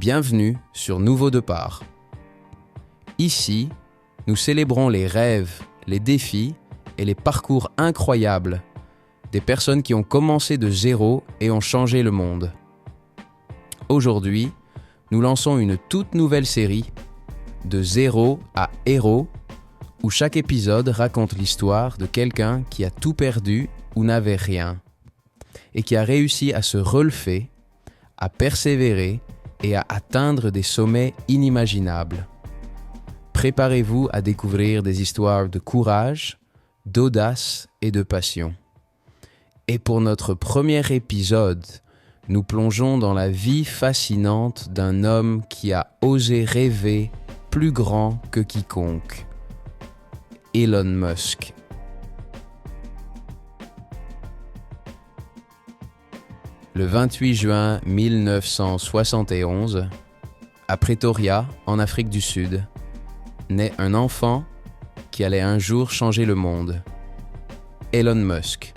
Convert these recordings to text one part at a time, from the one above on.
Bienvenue sur Nouveau Départ. Ici, nous célébrons les rêves, les défis et les parcours incroyables des personnes qui ont commencé de zéro et ont changé le monde. Aujourd'hui, nous lançons une toute nouvelle série de zéro à héros où chaque épisode raconte l'histoire de quelqu'un qui a tout perdu ou n'avait rien et qui a réussi à se relever, à persévérer et à atteindre des sommets inimaginables. Préparez-vous à découvrir des histoires de courage, d'audace et de passion. Et pour notre premier épisode, nous plongeons dans la vie fascinante d'un homme qui a osé rêver plus grand que quiconque, Elon Musk. Le 28 juin 1971, à Pretoria, en Afrique du Sud, naît un enfant qui allait un jour changer le monde, Elon Musk.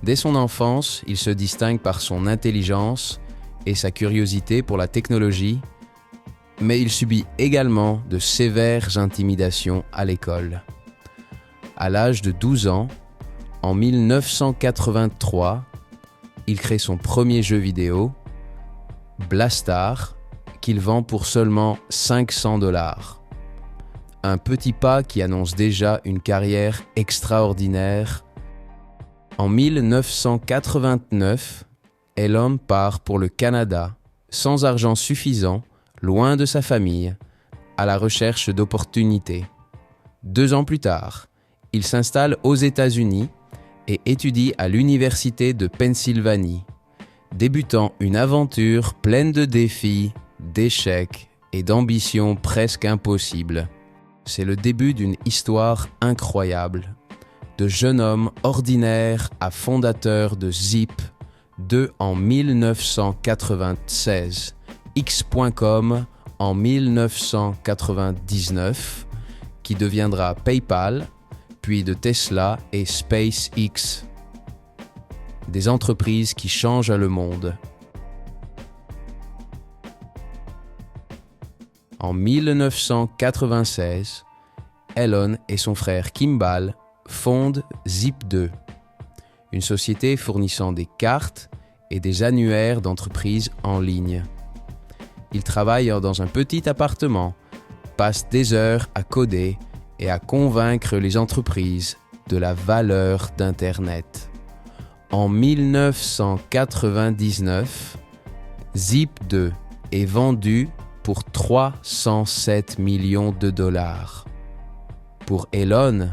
Dès son enfance, il se distingue par son intelligence et sa curiosité pour la technologie, mais il subit également de sévères intimidations à l'école. À l'âge de 12 ans, en 1983, il crée son premier jeu vidéo, Blastar, qu'il vend pour seulement $500. Un petit pas qui annonce déjà une carrière extraordinaire. En 1989, Elon part pour le Canada, sans argent suffisant, loin de sa famille, à la recherche d'opportunités. 2 ans plus tard, il s'installe aux États-Unis et étudie à l'Université de Pennsylvanie, débutant une aventure pleine de défis, d'échecs et d'ambitions presque impossibles. C'est le début d'une histoire incroyable, de jeune homme ordinaire à fondateur de Zip, en 1996, X.com en 1999, qui deviendra PayPal, puis de Tesla et SpaceX. Des entreprises qui changent le monde. En 1996, Elon et son frère Kimball fondent Zip2, une société fournissant des cartes et des annuaires d'entreprises en ligne. Ils travaillent dans un petit appartement, passent des heures à coder et à convaincre les entreprises de la valeur d'Internet. En 1999, Zip2 est vendu pour $307 millions. Pour Elon,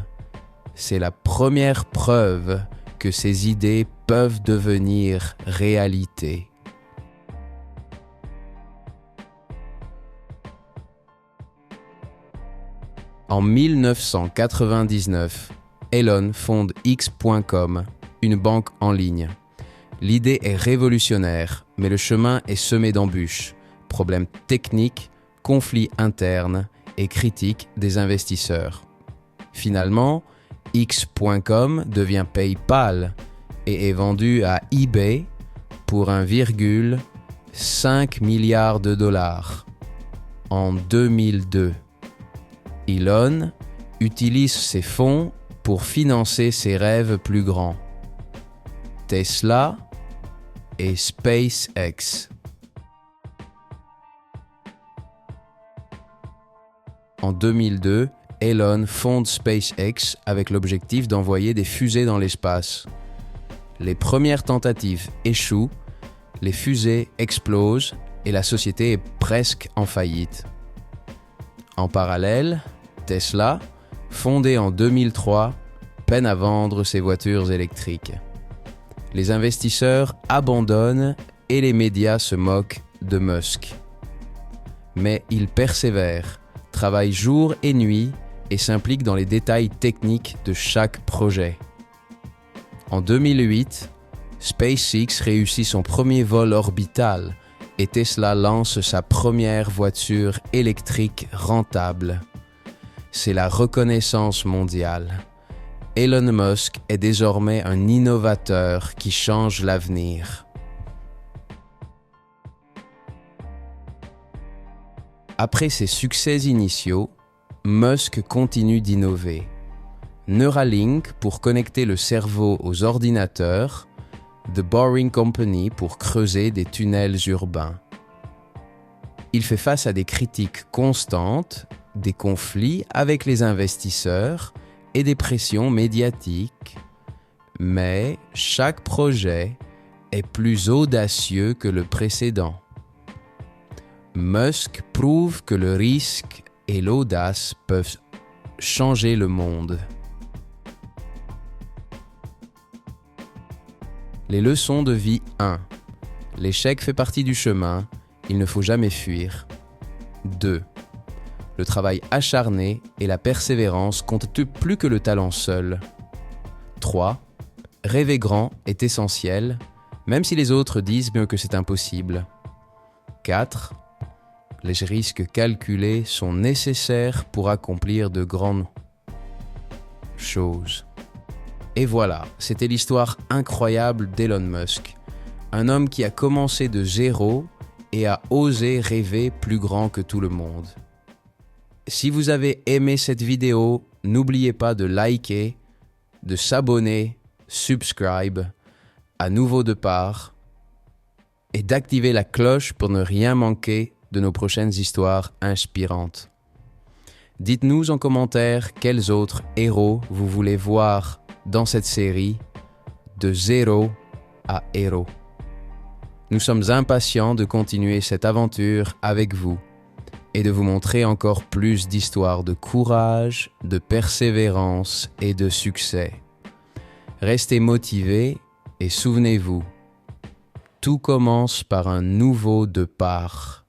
c'est la première preuve que ses idées peuvent devenir réalité. En 1999, Elon fonde X.com, une banque en ligne. L'idée est révolutionnaire, mais le chemin est semé d'embûches, problèmes techniques, conflits internes et critiques des investisseurs. Finalement, X.com devient PayPal et est vendu à eBay pour $1,5 milliard en 2002. Elon utilise ses fonds pour financer ses rêves plus grands, Tesla et SpaceX. En 2002, Elon fonde SpaceX avec l'objectif d'envoyer des fusées dans l'espace. Les premières tentatives échouent, les fusées explosent et la société est presque en faillite. En parallèle, Tesla, fondée en 2003, peine à vendre ses voitures électriques. Les investisseurs abandonnent et les médias se moquent de Musk. Mais il persévère, travaille jour et nuit et s'implique dans les détails techniques de chaque projet. En 2008, SpaceX réussit son premier vol orbital et Tesla lance sa première voiture électrique rentable. C'est la reconnaissance mondiale. Elon Musk est désormais un innovateur qui change l'avenir. Après ses succès initiaux, Musk continue d'innover. Neuralink pour connecter le cerveau aux ordinateurs, The Boring Company pour creuser des tunnels urbains. Il fait face à des critiques constantes, des conflits avec les investisseurs et des pressions médiatiques, mais chaque projet est plus audacieux que le précédent. Musk prouve que le risque et l'audace peuvent changer le monde. Les leçons de vie 1. L'échec fait partie du chemin, il ne faut jamais fuir. 2. Le travail acharné et la persévérance comptent plus que le talent seul. 3. Rêver grand est essentiel, même si les autres disent que c'est impossible. 4. Les risques calculés sont nécessaires pour accomplir de grandes choses. Et voilà, c'était l'histoire incroyable d'Elon Musk, un homme qui a commencé de zéro et a osé rêver plus grand que tout le monde. Si vous avez aimé cette vidéo, n'oubliez pas de liker, de s'abonner, subscribe, à Nouveau Départ, et d'activer la cloche pour ne rien manquer de nos prochaines histoires inspirantes. Dites-nous en commentaire quels autres héros vous voulez voir dans cette série de zéro à héros. Nous sommes impatients de continuer cette aventure avec vous et de vous montrer encore plus d'histoires de courage, de persévérance et de succès. Restez motivés et souvenez-vous, tout commence par un nouveau départ.